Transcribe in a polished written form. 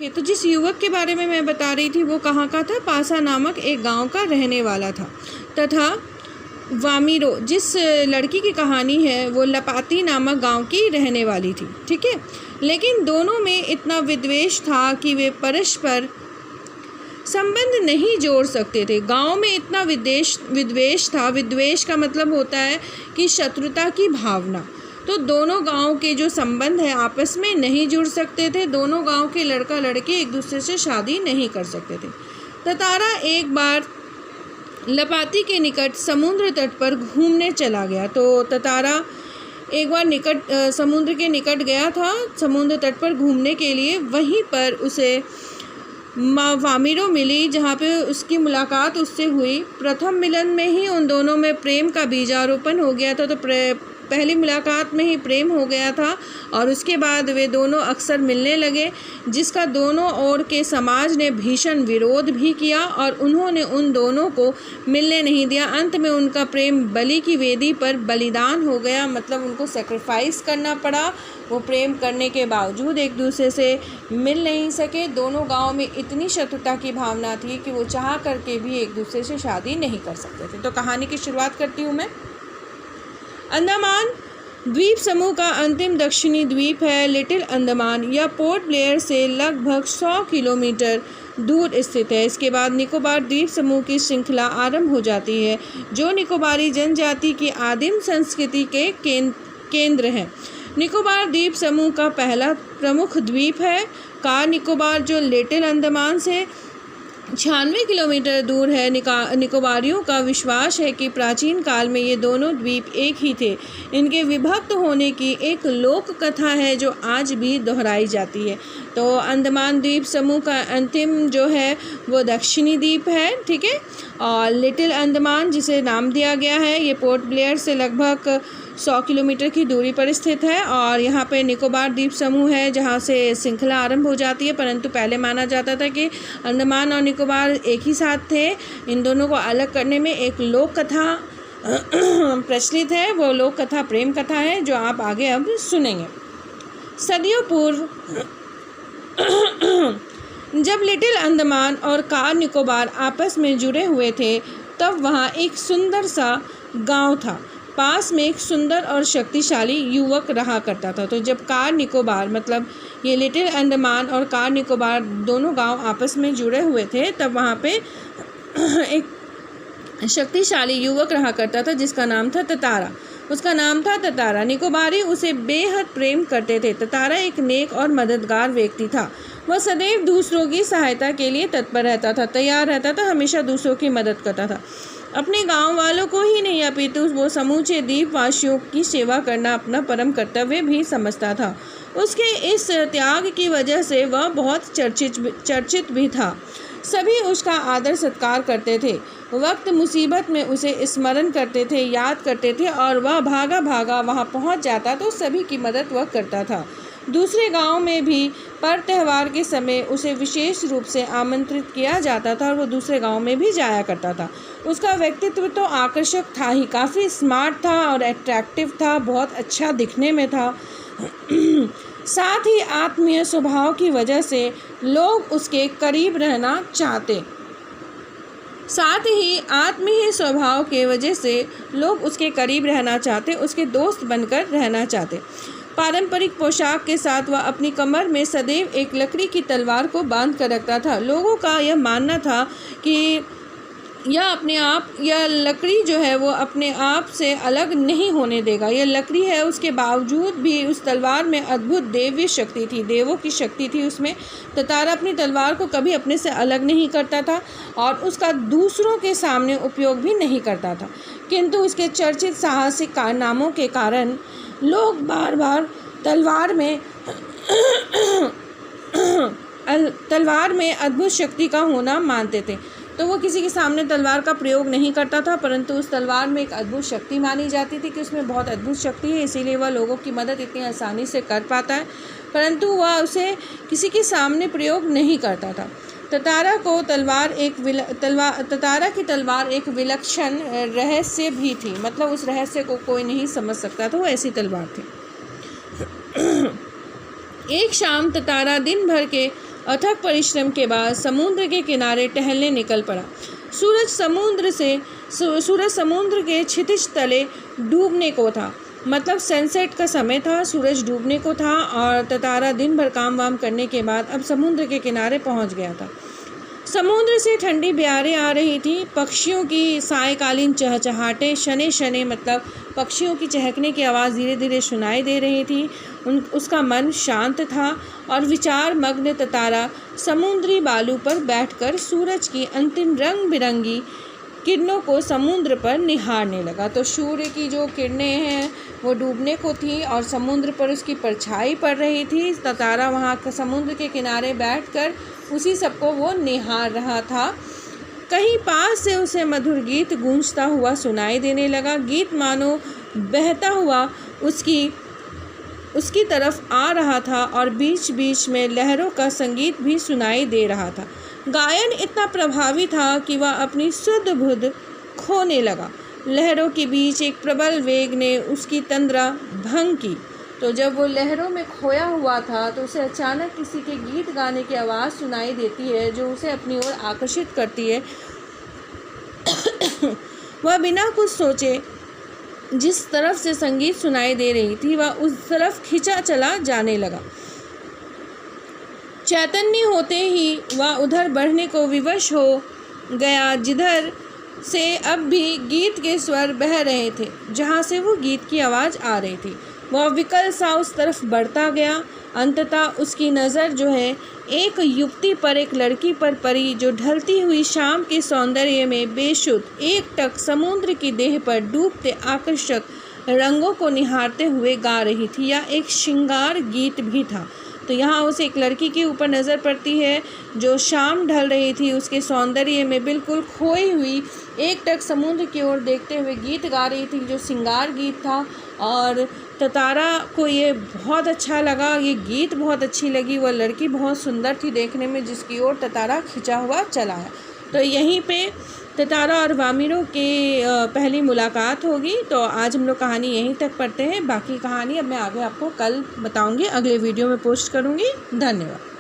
तो जिस युवक के बारे में मैं बता रही थी वो कहाँ का था? पासा नामक एक गांव का रहने वाला था। तथा वामिरो, जिस लड़की की कहानी है, वो लपाती नामक गांव की रहने वाली थी। ठीक है, लेकिन दोनों में इतना विद्वेष था कि वे परस्पर संबंध नहीं जोड़ सकते थे। गांव में इतना विद्वेष था। विद्वेष का मतलब होता है कि शत्रुता की भावना। तो दोनों गांव के जो संबंध है आपस में नहीं जुड़ सकते थे। दोनों गांव के लड़का लड़की एक दूसरे से शादी नहीं कर सकते थे। ततारा एक बार लपाती के निकट समुद्र तट पर घूमने चला गया। तो ततारा एक बार समुद्र के निकट गया था, समुद्र तट पर घूमने के लिए। वहीं पर उसे वामिरो मिली, जहाँ पे उसकी मुलाकात उससे हुई। प्रथम मिलन में ही उन दोनों में प्रेम का बीजारोपण हो गया था। तो पहली मुलाकात में ही प्रेम हो गया था और उसके बाद वे दोनों अक्सर मिलने लगे, जिसका दोनों ओर के समाज ने भीषण विरोध भी किया और उन्होंने उन दोनों को मिलने नहीं दिया। अंत में उनका प्रेम बलि की वेदी पर बलिदान हो गया, मतलब उनको सेक्रीफाइस करना पड़ा। वो प्रेम करने के बावजूद एक दूसरे से मिल नहीं सके। दोनों गाँव में इतनी शत्रुता की भावना थी कि वो चाह करके भी एक दूसरे से शादी नहीं कर सकते थे। तो कहानी की शुरुआत करती हूँ मैं। अंडमान द्वीप समूह का अंतिम दक्षिणी द्वीप है लिटिल अंडमान। यह पोर्ट ब्लेयर से लगभग 100 किलोमीटर दूर स्थित है। इसके बाद निकोबार द्वीप समूह की श्रृंखला आरंभ हो जाती है, जो निकोबारी जनजाति की आदिम संस्कृति के केंद्र है। निकोबार द्वीप समूह का पहला प्रमुख द्वीप है कार निकोबार, जो लिटिल अंडमान से 96 किलोमीटर दूर है। निकोबारियों का विश्वास है कि प्राचीन काल में ये दोनों द्वीप एक ही थे। इनके विभक्त होने की एक लोक कथा है जो आज भी दोहराई जाती है। तो अंडमान द्वीप समूह का अंतिम जो है वो दक्षिणी द्वीप है। ठीक है, और लिटिल अंडमान जिसे नाम दिया गया है, ये पोर्ट ब्लेयर से लगभग 100 किलोमीटर की दूरी पर स्थित है। और यहाँ पे निकोबार द्वीप समूह है जहाँ से श्रृंखला आरंभ हो जाती है। परंतु पहले माना जाता था कि अंडमान और निकोबार एक ही साथ थे। इन दोनों को अलग करने में एक लोक कथा प्रचलित है। वो लोक कथा प्रेम कथा है जो आप आगे अब सुनेंगे। सदियों पूर्व जब लिटिल अंडमान और कार निकोबार आपस में जुड़े हुए थे, तब वहाँ एक सुंदर सा गांव था। पास में एक सुंदर और शक्तिशाली युवक रहा करता था। तो जब कार निकोबार, मतलब ये लिटिल अंडमान और कार निकोबार दोनों गांव आपस में जुड़े हुए थे, तब वहाँ पे एक शक्तिशाली युवक रहा करता था जिसका नाम था ततारा। उसका नाम था ततारा। निकोबारी उसे बेहद प्रेम करते थे। ततारा एक नेक और मददगार व्यक्ति था। वह सदैव दूसरों की सहायता के लिए तत्पर रहता था, तैयार रहता था, हमेशा दूसरों की मदद करता था। अपने गांव वालों को ही नहीं अपितु वो समूचे द्वीपवासियों की सेवा करना अपना परम कर्तव्य भी समझता था। उसके इस त्याग की वजह से वह बहुत चर्चित भी था। सभी उसका आदर सत्कार करते थे। वक्त मुसीबत में उसे स्मरण करते थे, याद करते थे, और वह भागा भागा वहां पहुंच जाता तो सभी की मदद वह करता था। दूसरे गांव में भी पर त्यौहार के समय उसे विशेष रूप से आमंत्रित किया जाता था और वो दूसरे गांव में भी जाया करता था। उसका व्यक्तित्व तो आकर्षक था ही, काफ़ी स्मार्ट था और अट्रैक्टिव था, बहुत अच्छा दिखने में था। साथ ही आत्मीय स्वभाव की वजह से लोग उसके करीब रहना चाहते। उसके दोस्त बनकर रहना चाहते। पारंपरिक पोशाक के साथ वह अपनी कमर में सदैव एक लकड़ी की तलवार को बांध कर रखता था। लोगों का यह मानना था कि यह लकड़ी जो है वो अपने आप से अलग नहीं होने देगा। यह लकड़ी है, उसके बावजूद भी उस तलवार में अद्भुत देवी शक्ति थी, देवों की शक्ति थी उसमें। ततारा अपनी तलवार को कभी अपने से अलग नहीं करता था और उसका दूसरों के सामने उपयोग भी नहीं करता था। किंतु उसके चर्चित साहसिक कारनामों के कारण लोग बार बार तलवार में अद्भुत शक्ति का होना मानते थे। तो वो किसी के सामने तलवार का प्रयोग नहीं करता था, परंतु उस तलवार में एक अद्भुत शक्ति मानी जाती थी कि उसमें बहुत अद्भुत शक्ति है, इसीलिए वह लोगों की मदद इतनी आसानी से कर पाता है, परंतु वह उसे किसी के सामने प्रयोग नहीं करता था। ततारा की तलवार एक विलक्षण रहस्य भी थी, मतलब उस रहस्य को कोई नहीं समझ सकता था, वो ऐसी तलवार थी। एक शाम ततारा दिन भर के अथक परिश्रम के बाद समुद्र के किनारे टहलने निकल पड़ा। सूरज समुद्र के क्षितिज तले डूबने को था, मतलब सनसेट का समय था, सूरज डूबने को था और ततारा दिन भर काम वाम करने के बाद अब समुद्र के किनारे पहुंच गया था। समुद्र से ठंडी ब्यारें आ रही थी। पक्षियों की सायकालीन चहचहाटे शने शने, मतलब पक्षियों की चहकने की आवाज़ धीरे धीरे सुनाई दे रही थी। उसका मन शांत था और विचार मग्न ततारा समुद्री बालू पर बैठकर सूरज की अंतिम रंग बिरंगी किरणों को समुद्र पर निहारने लगा। तो सूर्य की जो किरणें हैं वो डूबने को थी और समुद्र पर उसकी परछाई पड़ रही थी। ततारा वहाँ समुद्र के किनारे बैठकर उसी सबको वो निहार रहा था। कहीं पास से उसे मधुर गीत गूंजता हुआ सुनाई देने लगा। गीत मानो बहता हुआ उसकी तरफ आ रहा था और बीच बीच में लहरों का संगीत भी सुनाई दे रहा था। गायन इतना प्रभावी था कि वह अपनी सुध बुध खोने लगा। लहरों के बीच एक प्रबल वेग ने उसकी तंद्रा भंग की। तो जब वो लहरों में खोया हुआ था तो उसे अचानक किसी के गीत गाने की आवाज़ सुनाई देती है जो उसे अपनी ओर आकर्षित करती है। वह बिना कुछ सोचे जिस तरफ से संगीत सुनाई दे रही थी वह उस तरफ खिंचा चला जाने लगा। चैतन्य होते ही वह उधर बढ़ने को विवश हो गया जिधर से अब भी गीत के स्वर बह रहे थे, जहाँ से वो गीत की आवाज़ आ रही थी। वह विकल सा उस तरफ बढ़ता गया। अंततः उसकी नज़र जो है एक युवती पर, एक लड़की पर पड़ी जो ढलती हुई शाम के सौंदर्य में बेसुध एकटक समुद्र की देह पर डूबते आकर्षक रंगों को निहारते हुए गा रही थी। या एक श्रृंगार गीत भी था। तो यहाँ उसे एक लड़की के ऊपर नज़र पड़ती है जो शाम ढल रही थी, उसके सौंदर्य में बिल्कुल खोई हुई एकटक समुद्र की ओर देखते हुए गीत गा रही थी, जो श्रृंगार गीत था। और ततारा को ये बहुत अच्छा लगा, ये गीत बहुत अच्छी लगी। वह लड़की बहुत सुंदर थी देखने में, जिसकी ओर ततारा खिंचा हुआ चला है। तो यहीं पे ततारा और वामिरो की पहली मुलाकात होगी। तो आज हम लोग कहानी यहीं तक पढ़ते हैं। बाकी कहानी अब मैं आगे आपको कल बताऊंगी, अगले वीडियो में पोस्ट करूंगी। धन्यवाद।